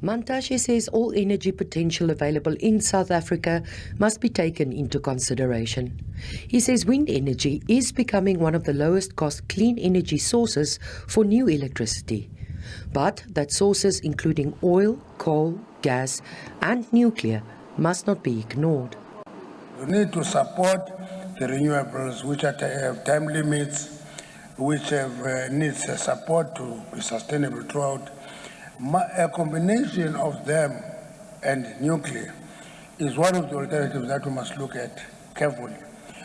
Mantashe says all energy potential available in South Africa must be taken into consideration. He says wind energy is becoming one of the lowest cost clean energy sources for new electricity, but that sources including oil, coal, gas and nuclear must not be ignored. We need to support the renewables which have time limits, which have needs support to be sustainable throughout. A combination of them and nuclear is one of the alternatives that we must look at carefully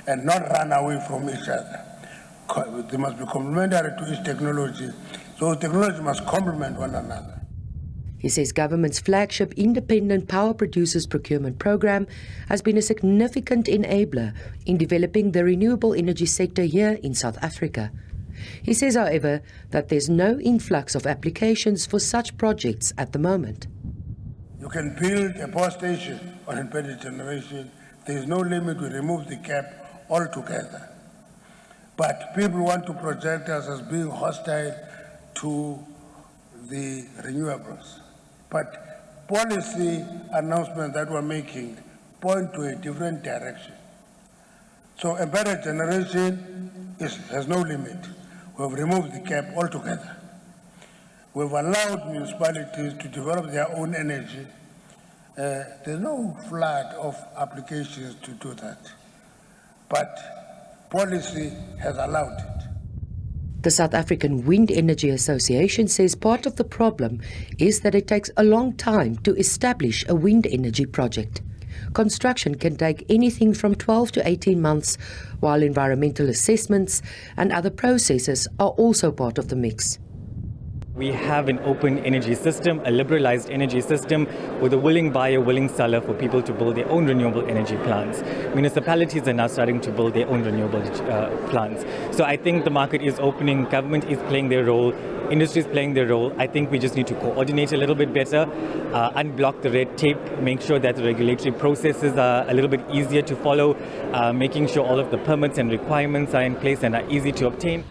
and not run away from each other. They must be complementary to each technology, so technology must complement one another. He says government's flagship Independent Power Producers Procurement Program has been a significant enabler in developing the renewable energy sector here in South Africa. He says, however, that there's no influx of applications for such projects at the moment. You can build a power station on independent generation. There is no limit. We remove the cap altogether. But people want to project us as being hostile to the renewables. But policy announcements that we're making point to a different direction. So embedded generation has no limit. We've removed the cap altogether. We've allowed municipalities to develop their own energy. There's no flood of applications to do that. But policy has allowed it. The South African Wind Energy Association says part of the problem is that it takes a long time to establish a wind energy project. Construction can take anything from 12 to 18 months, while environmental assessments and other processes are also part of the mix. We have an open energy system, a liberalized energy system with a willing buyer, willing seller for people to build their own renewable energy plants. Municipalities are now starting to build their own renewable plants. So I think the market is opening, government is playing their role, industry is playing their role. I think we just need to coordinate a little bit better, unblock the red tape, make sure that the regulatory processes are a little bit easier to follow, making sure all of the permits and requirements are in place and are easy to obtain.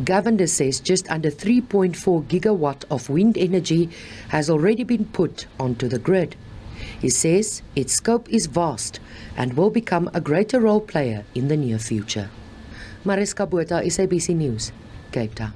Governor says just under 3.4 gigawatt of wind energy has already been put onto the grid. He says its scope is vast and will become a greater role player in the near future. Gwede Mantashe, SABC News, Cape Town.